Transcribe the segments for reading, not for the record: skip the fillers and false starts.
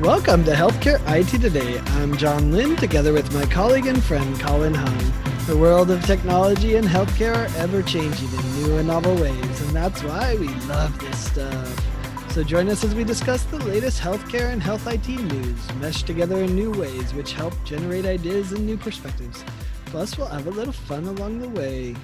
Welcome to Healthcare IT Today. I'm John Lynn, together with my colleague and friend Colin Hung. The world of technology and healthcare are ever-changing in new and novel ways, and that's why we love this stuff. So join us as we discuss the latest healthcare and health IT news, meshed together in new ways, which help generate ideas and new perspectives. Plus, we'll have a little fun along the way.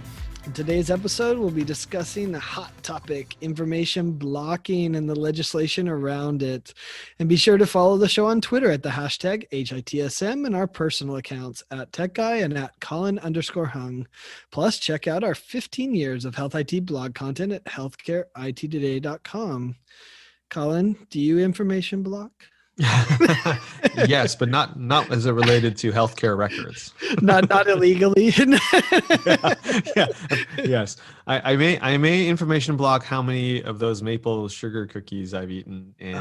In today's episode, we'll be discussing the hot topic, information blocking and the legislation around it. And be sure to follow the show on Twitter at the hashtag HITSM and our personal accounts at TechGuy and at Colin_Hung. Plus, check out our 15 years of health IT blog content at healthcareittoday.com. Colin, do you information block? Yes, but not as it related to healthcare records. not illegally. yeah, yes. I may information block how many of those maple sugar cookies I've eaten. And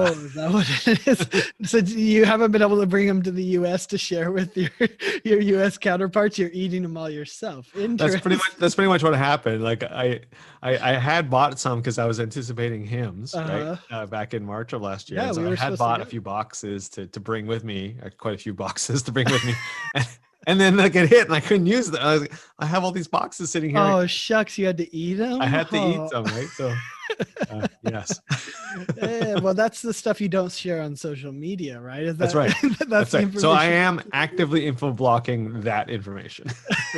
is that what it is? So you haven't been able to bring them to the U.S. to share with your U.S. counterparts. You're eating them all yourself. that's pretty much what happened. Like I had bought some because I was anticipating hymns right back in March of last year. Yeah, so I had bought a few boxes to bring with me, quite a few boxes to bring with me. And then like it hit and I couldn't use them. I have all these boxes sitting here. Oh, shucks. You had to eat them? I had to eat some, right? So yes. Well, that's the stuff you don't share on social media, right? That's right. That's right. So I am actively info blocking that information.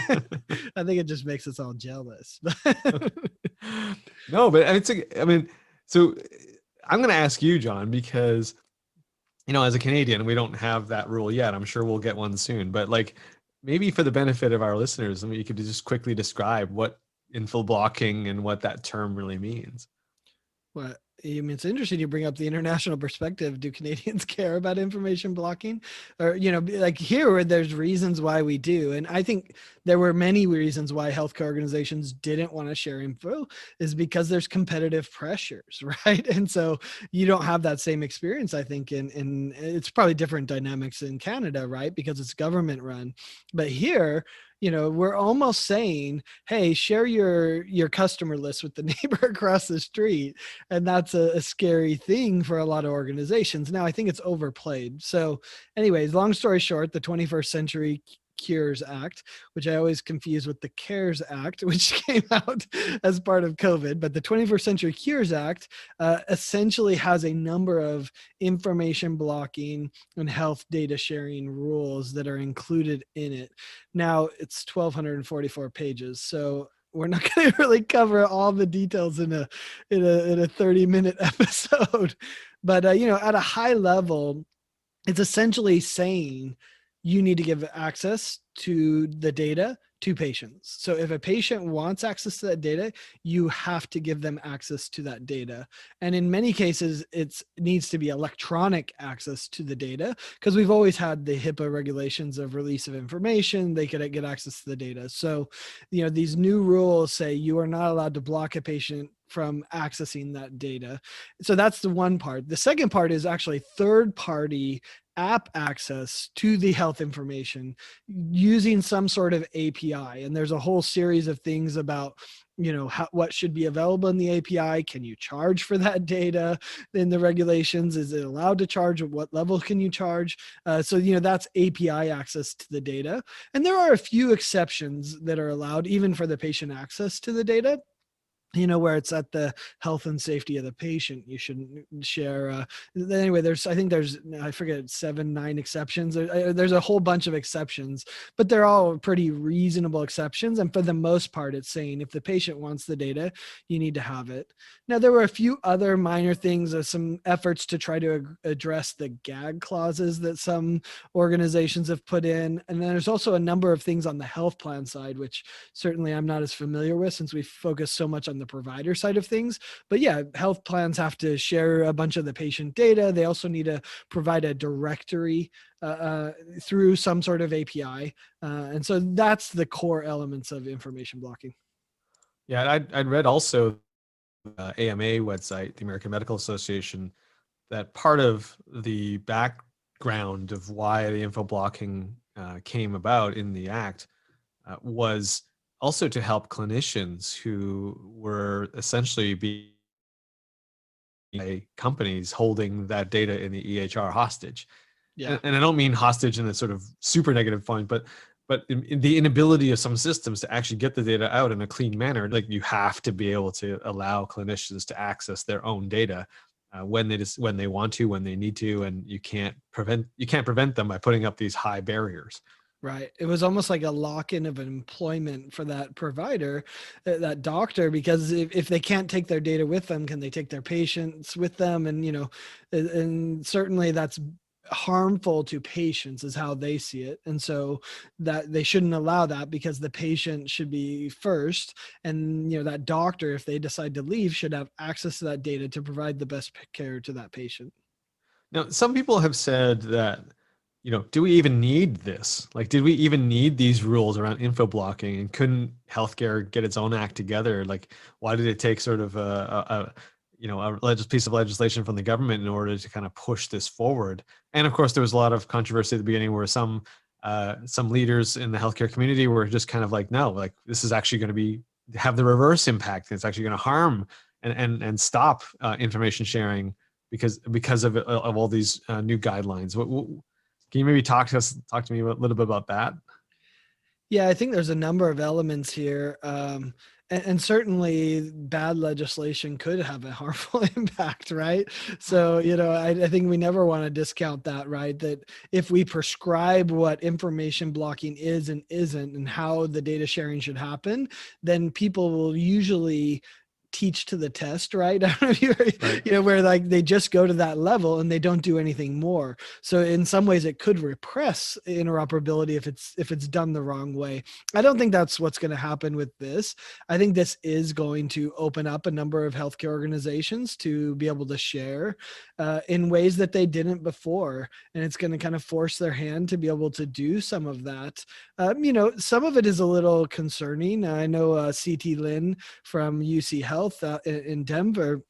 I think it just makes us all jealous. No, but so I'm going to ask you, John, because as a Canadian, we don't have that rule yet. I'm sure we'll get one soon, but like maybe for the benefit of our listeners, you could just quickly describe what info blocking and what that term really means. Well, it's interesting you bring up the international perspective. Do Canadians care about information blocking? Or, like here where there's reasons why we do. And I think there were many reasons why healthcare organizations didn't want to share info is because there's competitive pressures, right? And so you don't have that same experience, I think, in it's probably different dynamics in Canada, right? Because it's government run. But here, we're almost saying, hey, share your customer list with the neighbor across the street. And that's a scary thing for a lot of organizations. Now, I think it's overplayed. So anyways, long story short, the 21st Century Cures Act, which I always confuse with the CARES Act, which came out as part of COVID, but the 21st Century Cures Act essentially has a number of information blocking and health data sharing rules that are included in it. Now it's 1,244 pages, so we're not going to really cover all the details in a 30-minute episode, but at a high level, it's essentially saying you need to give access to the data to patients. So if a patient wants access to that data, you have to give them access to that data. And in many cases, it needs to be electronic access to the data because we've always had the HIPAA regulations of release of information. They could get access to the data. So, these new rules say you are not allowed to block a patient from accessing that data. So that's the one part. The second part is actually third-party app access to the health information using some sort of API. And there's a whole series of things about, what should be available in the API. Can you charge for that data in the regulations? Is it allowed to charge? At what level can you charge? So that's API access to the data. And there are a few exceptions that are allowed even for the patient access to the data. Where it's at the health and safety of the patient, you shouldn't share. Anyway, I forget, 7, 9 exceptions. There's a whole bunch of exceptions, but they're all pretty reasonable exceptions. And for the most part, it's saying if the patient wants the data, you need to have it. Now, there were a few other minor things, some efforts to try to address the gag clauses that some organizations have put in. And then there's also a number of things on the health plan side, which certainly I'm not as familiar with since we focus so much on the provider side of things. But yeah, health plans have to share a bunch of the patient data. They also need to provide a directory through some sort of API. And so that's the core elements of information blocking. Yeah, I'd read also AMA website, the American Medical Association, that part of the background of why the info blocking came about in the act was also to help clinicians who were essentially being companies holding that data in the EHR hostage. Yeah. And I don't mean hostage in a sort of super negative point, but in the inability of some systems to actually get the data out in a clean manner. Like, you have to be able to allow clinicians to access their own data when they want to, when they need to, and you can't prevent them by putting up these high barriers. Right. It was almost like a lock-in of employment for that provider, that doctor, because if they can't take their data with them, can they take their patients with them? And, and certainly that's harmful to patients is how they see it. And so that they shouldn't allow that, because the patient should be first. And, that doctor, if they decide to leave, should have access to that data to provide the best care to that patient. Now, some people have said that, do we even need this? Like, did we even need these rules around info blocking? And couldn't healthcare get its own act together? Like, why did it take sort of a piece of legislation from the government in order to kind of push this forward? And of course, there was a lot of controversy at the beginning where some leaders in the healthcare community were just kind of like, no, like, this is actually going to have the reverse impact. It's actually going to harm and stop information sharing because of all these new guidelines. Can you maybe talk to me a little bit about that? Yeah, I think there's a number of elements here. And certainly bad legislation could have a harmful impact, right? So, I think we never want to discount that, right? That if we prescribe what information blocking is and isn't and how the data sharing should happen, then people will usually teach to the test, right? I don't know if Right. where like they just go to that level and they don't do anything more. So in some ways it could repress interoperability if it's done the wrong way. I don't think that's what's going to happen with this. I think this is going to open up a number of healthcare organizations to be able to share in ways that they didn't before. And it's going to kind of force their hand to be able to do some of that. Some of it is a little concerning. I know CT Lin from UC Health in Denver,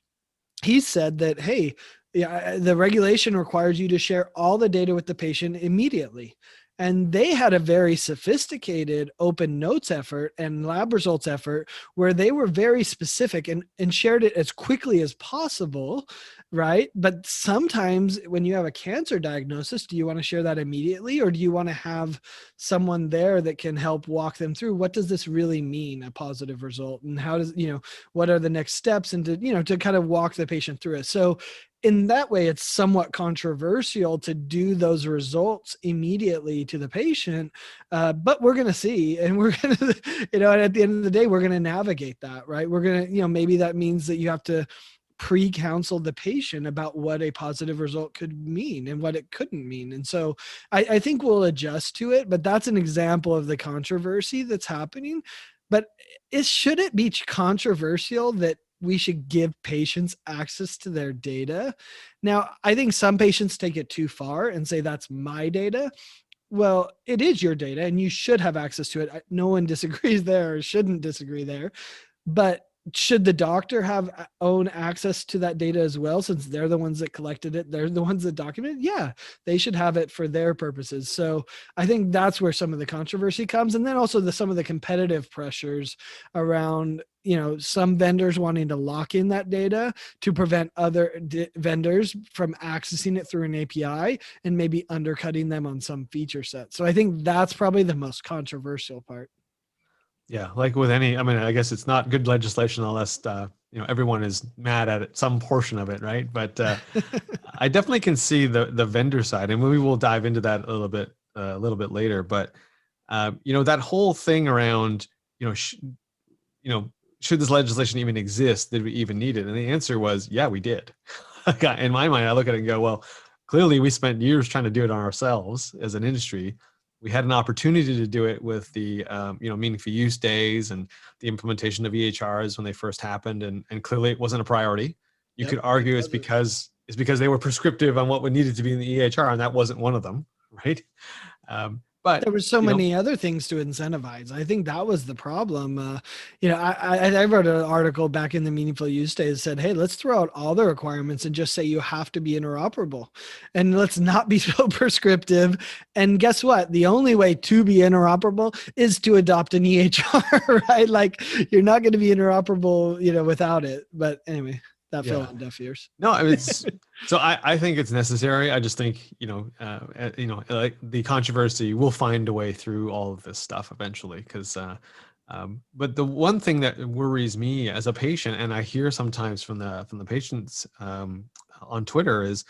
he said that, hey, yeah, the regulation requires you to share all the data with the patient immediately. And they had a very sophisticated open notes effort and lab results effort where they were very specific and shared it as quickly as possible, right? But sometimes when you have a cancer diagnosis, do you want to share that immediately, or do you want to have someone there that can help walk them through what does this really mean, a positive result, and how does, what are the next steps, and to kind of walk the patient through it. So in that way, it's somewhat controversial to do those results immediately to the patient, but we're going to see, and we're going to, at the end of the day, we're going to navigate that, right? We're going to, maybe that means that you have to pre-counsel the patient about what a positive result could mean and what it couldn't mean. And so I think we'll adjust to it, but that's an example of the controversy that's happening. But should it be controversial that we should give patients access to their data? Now, I think some patients take it too far and say that's my data. Well, it is your data and you should have access to it. No one disagrees there or shouldn't disagree there. But should the doctor have own access to that data as well, since they're the ones that collected it, they're the ones that documented? Yeah, they should have it for their purposes. So I think that's where some of the controversy comes. And then also some of the competitive pressures around, some vendors wanting to lock in that data to prevent other vendors from accessing it through an API and maybe undercutting them on some feature set. So I think that's probably the most controversial part. Yeah, like with any, I mean, I guess it's not good legislation unless everyone is mad at it, some portion of it, right? But I definitely can see the vendor side, and we will dive into that a little bit later. But that whole thing around should this legislation even exist? Did we even need it? And the answer was, yeah, we did. In my mind, I look at it and go, well, clearly we spent years trying to do it on ourselves as an industry. We had an opportunity to do it with the meaningful use days and the implementation of EHRs when they first happened, and clearly it wasn't a priority. You Yep, could argue it wasn't. it's because they were prescriptive on what would needed to be in the EHR, and that wasn't one of them, right? But There were so many other things to incentivize. I think that was the problem. I wrote an article back in the Meaningful Use Days that said, hey, let's throw out all the requirements and just say you have to be interoperable. And let's not be so prescriptive. And guess what? The only way to be interoperable is to adopt an EHR, right? Like, you're not going to be interoperable, without it. But anyway. that fell Yeah. on deaf ears. No, I mean, so I think it's necessary. I just think, like the controversy will find a way through all of this stuff eventually. But the one thing that worries me as a patient, and I hear sometimes from the patients on Twitter, is,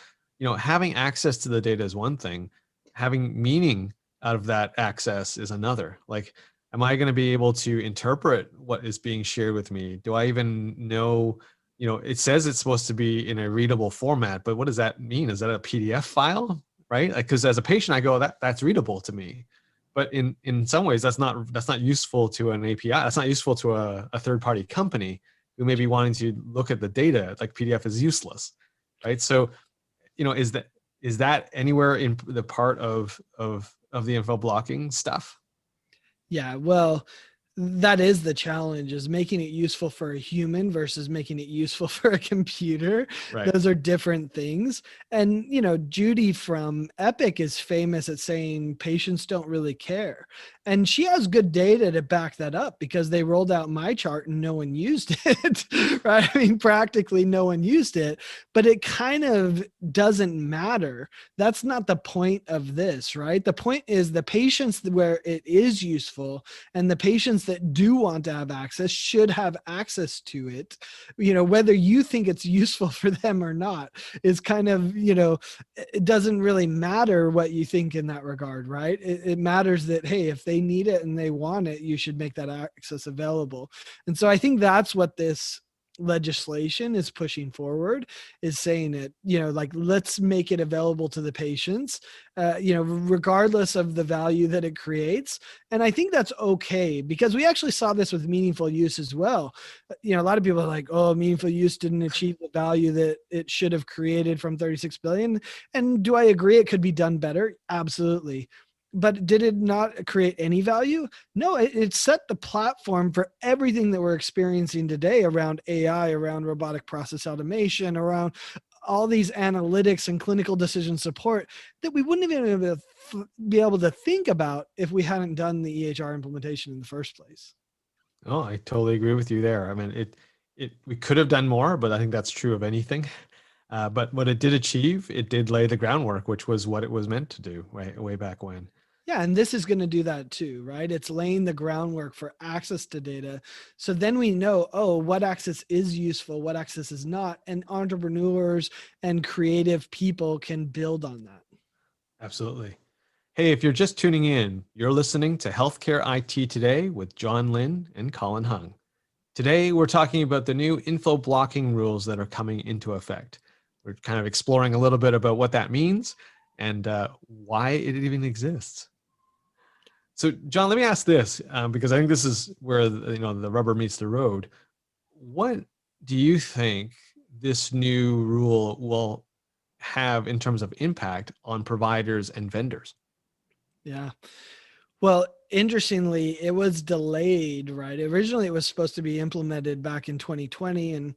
having access to the data is one thing, having meaning out of that access is another. Like, am I going to be able to interpret what is being shared with me? Do I even know? It says it's supposed to be in a readable format, but what does that mean? Is that a PDF file, right? Like, because as a patient, I go, that's readable to me, but in some ways, that's not useful to an API. That's not useful to a third party company who may be wanting to look at the data. Like, PDF is useless, right? So, is that anywhere in the part of the info blocking stuff? Yeah, well, that is the challenge, is making it useful for a human versus making it useful for a computer. Right. Those are different things. And Judy from Epic is famous at saying patients don't really care, and she has good data to back that up, because they rolled out my chart and no one used it. Right, I mean, practically no one used it. But it kind of doesn't matter. That's not the point of this, right? The point is the patients where it is useful, and the patients that do want to have access should have access to it. Whether you think it's useful for them or not is kind of, it doesn't really matter what you think in that regard, right? It matters that, hey, if they need it and they want it, you should make that access available. And so I think that's what this legislation is pushing forward, is saying it, like, let's make it available to the patients, regardless of the value that it creates. And I think that's okay, because we actually saw this with meaningful use as well. A lot of people are like, oh, meaningful use didn't achieve the value that it should have created from 36 billion. And do I agree it could be done better? Absolutely. But did it not create any value? No, it set the platform for everything that we're experiencing today around AI, around robotic process automation, around all these analytics and clinical decision support that we wouldn't even be able to think about if we hadn't done the EHR implementation in the first place. Oh, I totally agree with you there. I mean, we could have done more, but I think that's true of anything. But what it did achieve, it did lay the groundwork, which was what it was meant to do way back when. Yeah, and this is going to do that too, right? It's laying the groundwork for access to data. So then we know, oh, what access is useful, what access is not, and entrepreneurs and creative people can build on that. Absolutely. Hey, if you're just tuning in, you're listening to Healthcare IT Today with John Lynn and Colin Hung. Today, we're talking about the new info blocking rules that are coming into effect. We're kind of exploring a little bit about what that means and why it even exists. So, John, let me ask this, because I think this is where the rubber meets the road. What do you think this new rule will have in terms of impact on providers and vendors? Yeah. Well, interestingly, it was delayed, right? Originally, it was supposed to be implemented back in 2020, and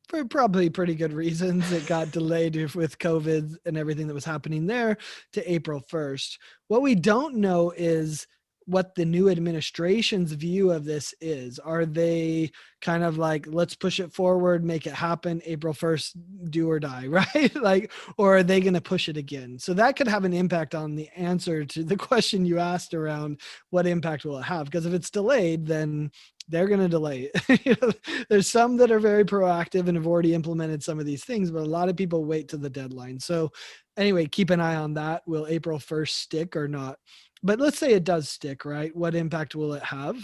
for probably pretty good reasons, it got delayed with COVID and everything that was happening there to April 1st. What we don't know is what the new administration's view of this is. Are they kind of like, let's push it forward, make it happen, April 1st, do or die, right? Like, or are they going to push it again? So that could have an impact on the answer to the question you asked around what impact will it have? Because if it's delayed, then they're going to delay it. There's some that are very proactive and have already implemented some of these things, but a lot of people wait to the deadline. So anyway, keep an eye on that. Will April 1st stick or not? But let's say it does stick, right? What impact will it have?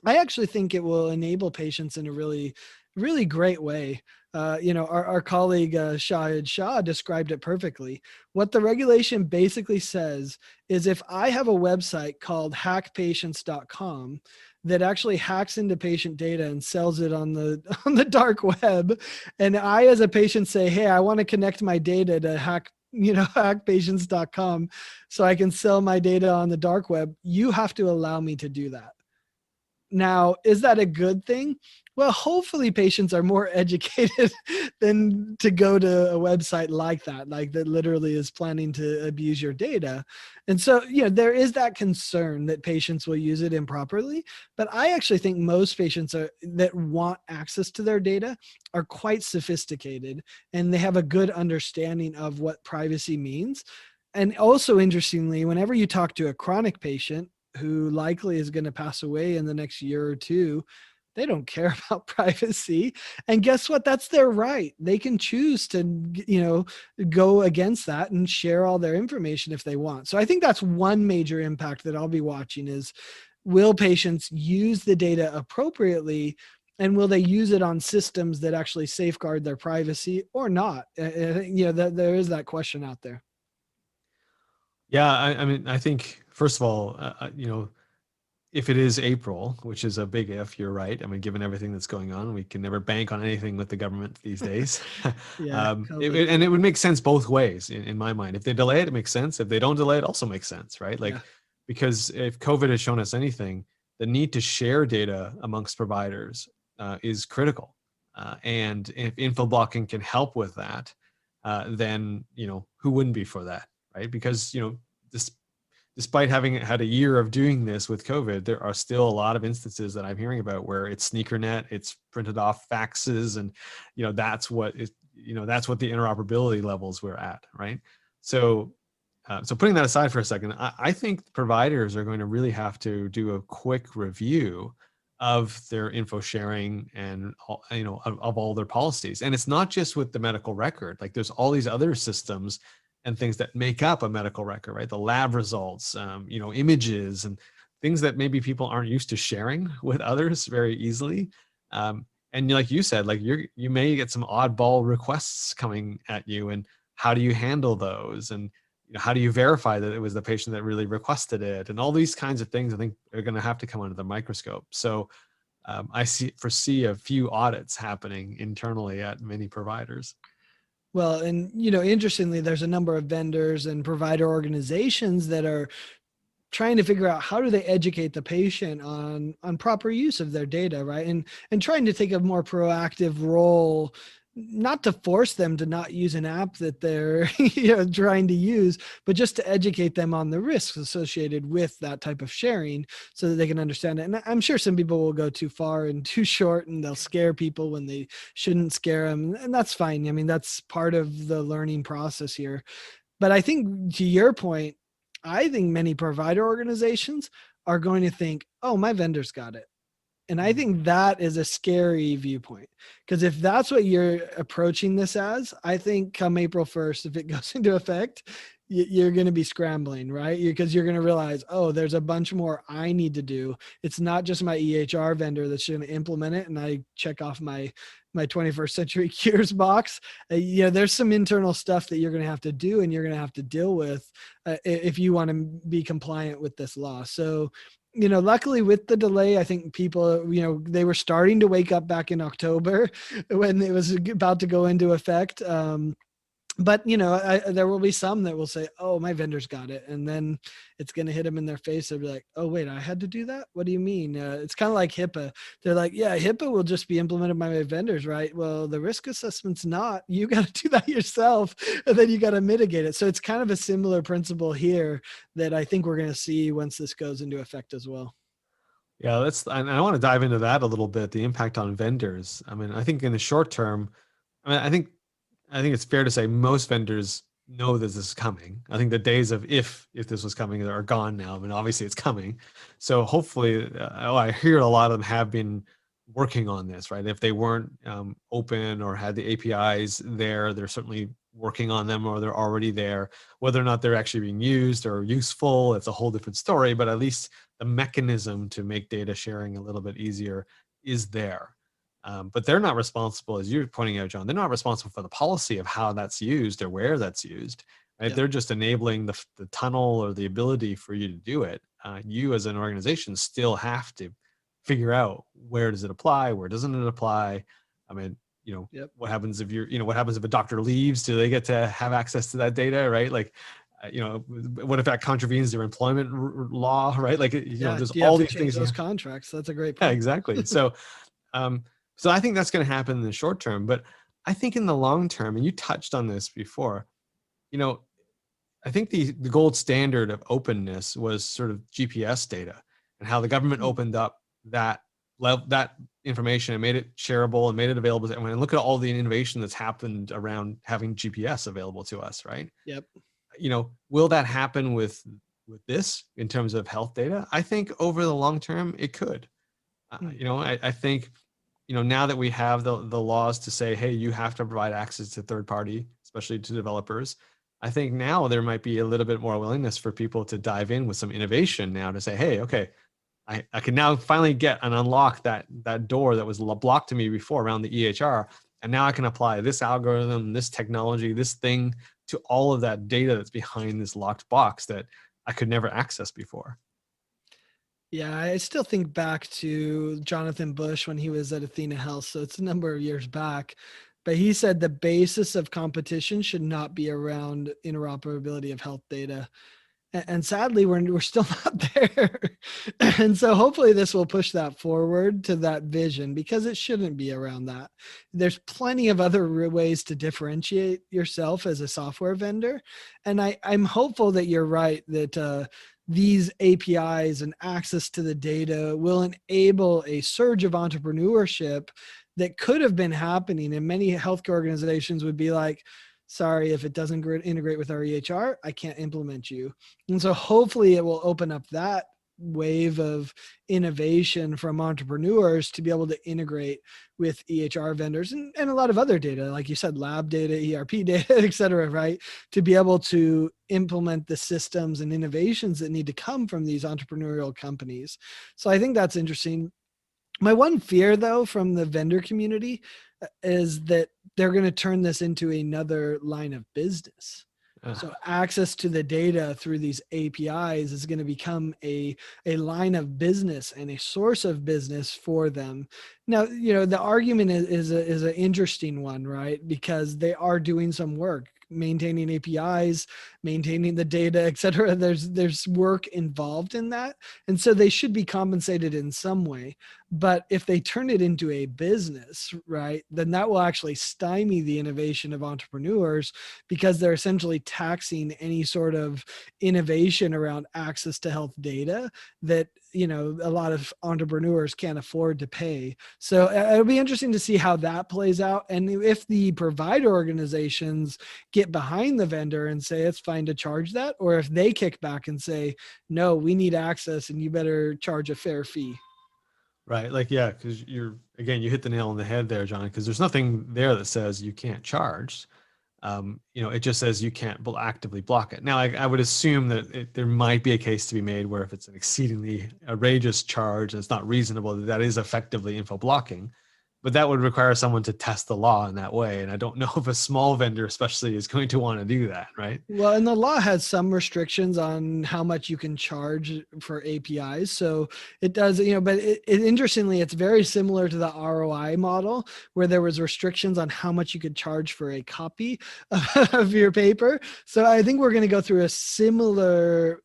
I actually think it will enable patients in a really, really great way. Our colleague Shahid Shah described it perfectly. What the regulation basically says is, if I have a website called hackpatients.com that actually hacks into patient data and sells it on the on the dark web, and I as a patient say, hey, I want to connect my data to hackpatients.com so I can sell my data on the dark web, you have to allow me to do that. Now, is that a good thing? Well, hopefully patients are more educated than to go to a website like that literally is planning to abuse your data. And so, there is that concern that patients will use it improperly. But I actually think most patients that want access to their data are quite sophisticated and they have a good understanding of what privacy means. And also, interestingly, whenever you talk to a chronic patient who likely is going to pass away in the next year or two, they don't care about privacy. And guess what? That's their right. They can choose to, go against that and share all their information if they want. So I think that's one major impact that I'll be watching is, will patients use the data appropriately, and will they use it on systems that actually safeguard their privacy or not? There is that question out there. Yeah, I mean, I think first of all, if it is April, which is a big if, you're right. I mean, given everything that's going on, we can never bank on anything with the government these days. Yeah, COVID. And it would make sense both ways in my mind. If they delay it, it makes sense. If they don't delay it, also makes sense, right? Yeah. Like, because if COVID has shown us anything, the need to share data amongst providers is critical. And if info blocking can help with that, then, who wouldn't be for that, right? Because, this despite having had a year of doing this with COVID, there are still a lot of instances that I'm hearing about where it's sneakernet, it's printed off faxes, and that's what is that's what the interoperability levels we're at, right? So, so putting that aside for a second, I think providers are going to really have to do a quick review of their info sharing and of all their policies. And it's not just with the medical record. Like there's all these other systems and things that make up a medical record, right? The lab results, images and things that maybe people aren't used to sharing with others very easily. And like you said, like you may get some oddball requests coming at you, and how do you handle those? And how do you verify that it was the patient that really requested it? And all these kinds of things, I think, are going to have to come under the microscope. So I foresee a few audits happening internally at many providers. Well, and interestingly, there's a number of vendors and provider organizations that are trying to figure out how do they educate the patient on proper use of their data, right? And trying to take a more proactive role, not to force them to not use an app that they're trying to use, but just to educate them on the risks associated with that type of sharing so that they can understand it. And I'm sure some people will go too far and too short, and they'll scare people when they shouldn't scare them, and that's fine. I mean, that's part of the learning process here. But I think, to your point, I think many provider organizations are going to think, oh, my vendor's got it. And I think that is a scary viewpoint, because if that's what you're approaching this as, I think come April 1st, if it goes into effect, you're going to be scrambling, right? Because you're going to realize, oh, there's a bunch more I need to do. It's not just my EHR vendor that's going to implement it, and I check off my 21st century cures box. There's some internal stuff that you're going to have to do, and you're going to have to deal with if you want to be compliant with this law. So, luckily with the delay, I think people, they were starting to wake up back in October when it was about to go into effect. But there will be some that will say, oh, my vendor's got it, and then it's going to hit them in their face. They'll be like, oh wait, I had to do that? What do you mean? It's kind of like HIPAA. They're like, yeah, HIPAA will just be implemented by my vendors, right? Well, the risk assessment's not. You got to do that yourself, and then you got to mitigate it. So it's kind of a similar principle here that I think we're going to see once this goes into effect as well. Yeah, and I want to dive into that a little bit, the impact on vendors. I mean, I think in the short term, I think it's fair to say most vendors know that this is coming. I think the days of if this was coming are gone now. I mean, obviously it's coming. So hopefully, I hear a lot of them have been working on this, right? If they weren't open or had the APIs there, they're certainly working on them, or they're already there. Whether or not they're actually being used or useful, it's a whole different story. But at least the mechanism to make data sharing a little bit easier is there. But they're not responsible, as you're pointing out, John. They're not responsible for the policy of how that's used or where that's used. Right? Yeah. They're just enabling the tunnel or the ability for you to do it. You, as an organization, still have to figure out where does it apply, where doesn't it apply. I mean, Yep. what happens if what happens if a doctor leaves? Do they get to have access to that data? Right? Like, what if that contravenes their employment law, right? Like, Yeah. there's Do you have all to these change things. those contracts? That's a great Yeah, point. exactly. Um, so I think that's going to happen in the short term, but I think in the long term, and you touched on this before, you know, I think the gold standard of openness was sort of GPS data, and how the government Hmm. opened up that information and made it shareable and made it available to everyone. And look at all the innovation that's happened around having GPS available to us, right? Yep. Will that happen with this in terms of health data? I think over the long term, it could. Hmm. I think, now that we have the laws to say, hey, you have to provide access to third party, especially to developers, I think now there might be a little bit more willingness for people to dive in with some innovation now to say, hey, okay, I can now finally get and unlock that door that was blocked to me before around the EHR. And now I can apply this algorithm, this technology, this thing to all of that data that's behind this locked box that I could never access before. Yeah, I still think back to Jonathan Bush when he was at Athena Health. So it's a number of years back. But he said the basis of competition should not be around interoperability of health data. And sadly, we're still not there. And so hopefully this will push that forward to that vision, because it shouldn't be around that. There's plenty of other ways to differentiate yourself as a software vendor. And I'm hopeful that you're right, that these APIs and access to the data will enable a surge of entrepreneurship that could have been happening. And many healthcare organizations would be like, sorry, if it doesn't integrate with our EHR, I can't implement you. And so hopefully it will open up that wave of innovation from entrepreneurs to be able to integrate with EHR vendors and a lot of other data, like you said, lab data, ERP data, et cetera, right? To be able to implement the systems and innovations that need to come from these entrepreneurial companies. So I think that's interesting. My one fear, though, from the vendor community is that they're going to turn this into another line of business. So access to the data through these APIs is going to become a line of business and a source of business for them. Now, the argument is an interesting one, right? Because they are doing some work maintaining APIs, maintaining the data, et cetera. There's work involved in that. And so they should be compensated in some way. But if they turn it into a business, right, then that will actually stymie the innovation of entrepreneurs, because they're essentially taxing any sort of innovation around access to health data that a lot of entrepreneurs can't afford to pay. So it'll be interesting to see how that plays out, and if the provider organizations get behind the vendor and say it's fine to charge that, or if they kick back and say, no, we need access and you better charge a fair fee. Right. Like, yeah, because you hit the nail on the head there, John, because there's nothing there that says you can't charge. It just says you can't actively block it. Now, I would assume that there might be a case to be made where if it's an exceedingly outrageous charge and it's not reasonable, that is effectively info blocking. But that would require someone to test the law in that way. And I don't know if a small vendor especially is going to want to do that, right? Well, and the law has some restrictions on how much you can charge for APIs. So it does, but interestingly, it's very similar to the ROI model, where there was restrictions on how much you could charge for a copy of your paper. So I think we're going to go through a similar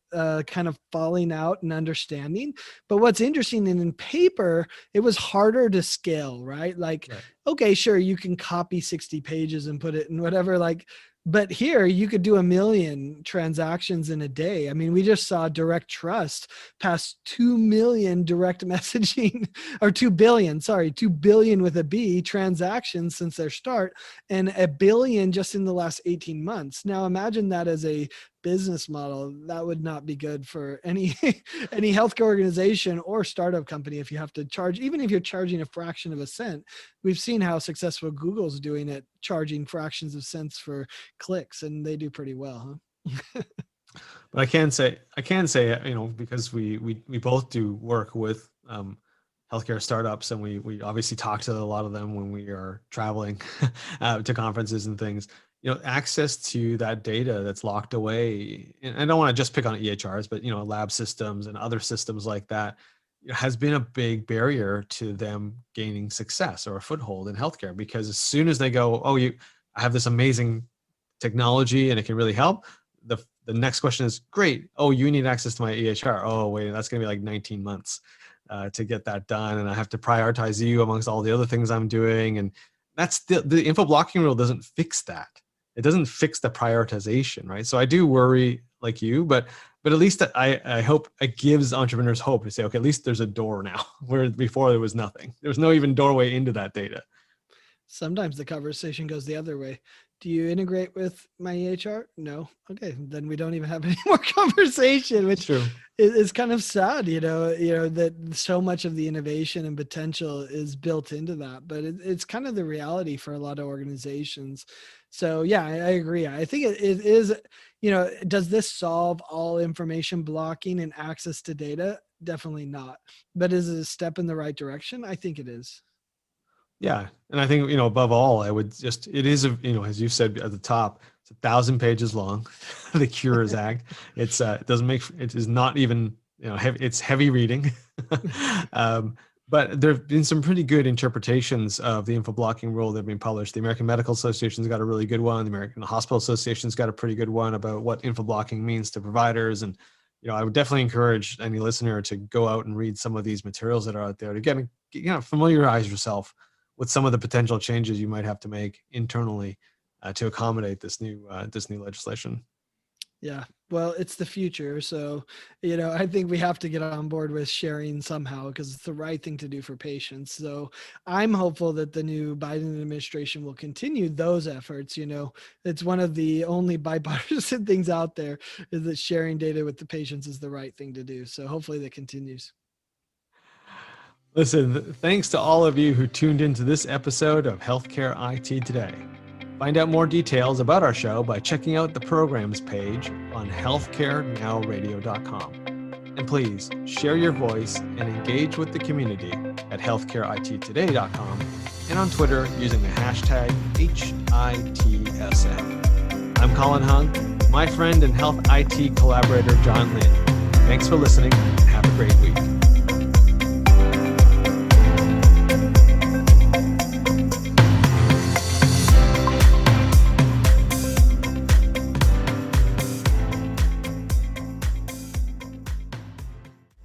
kind of falling out and understanding. But what's interesting, in paper, it was harder to scale, right? Like, Right. okay, sure, you can copy 60 pages and put it in whatever, like, but here you could do 1 million transactions in a day. I mean, we just saw Direct Trust pass 2 million direct messaging, or 2 billion, sorry, 2 billion with a B transactions since their start, and 1 billion just in the last 18 months. Now imagine that as a business model. That would not be good for any any healthcare organization or startup company if you have to charge, even if you're charging a fraction of a cent. We've seen how successful Google's doing it, charging fractions of cents for clicks, and they do pretty well, huh? But I can say, because we both do work with healthcare startups, and we obviously talk to a lot of them when we are traveling to conferences and things. Access to that data that's locked away. And I don't want to just pick on EHRs, but lab systems and other systems like that has been a big barrier to them gaining success or a foothold in healthcare, because as soon as they go, oh, I have this amazing technology and it can really help, the the next question is, great. Oh, you need access to my EHR. Oh, wait, that's going to be like 19 months to get that done. And I have to prioritize you amongst all the other things I'm doing. And that's the info blocking rule doesn't fix that. It doesn't fix the prioritization, right? So I do worry like you, but at least I hope it gives entrepreneurs hope to say, okay, at least there's a door now, where before there was nothing. There was no even doorway into that data. Sometimes the conversation goes the other way. Do you integrate with my EHR? No. Okay, then we don't even have any more conversation, which True. is kind of sad, that so much of the innovation and potential is built into that, but it's kind of the reality for a lot of organizations. So yeah, I agree. I think it is, does this solve all information blocking and access to data? Definitely not. But is it a step in the right direction? I think it is. Yeah. And I think, above all, I would it is, as you said at the top, it's 1,000 pages long, the Cures Act. It is not even, it's heavy reading. But there've been some pretty good interpretations of the info blocking rule that have been published. The American Medical Association's got a really good one. The American Hospital Association's got a pretty good one about what info blocking means to providers. And, I would definitely encourage any listener to go out and read some of these materials that are out there to get, familiarize yourself with some of the potential changes you might have to make internally to accommodate this new legislation. Yeah, well, it's the future. So, I think we have to get on board with sharing somehow because it's the right thing to do for patients. So I'm hopeful that the new Biden administration will continue those efforts. It's one of the only bipartisan things out there is that sharing data with the patients is the right thing to do. So hopefully that continues. Listen, thanks to all of you who tuned into this episode of Healthcare IT Today. Find out more details about our show by checking out the programs page on healthcarenowradio.com. And please share your voice and engage with the community at healthcareittoday.com and on Twitter using the hashtag HITSN. I'm Colin Hung, my friend and health IT collaborator John Lynn. Thanks for listening and have a great week.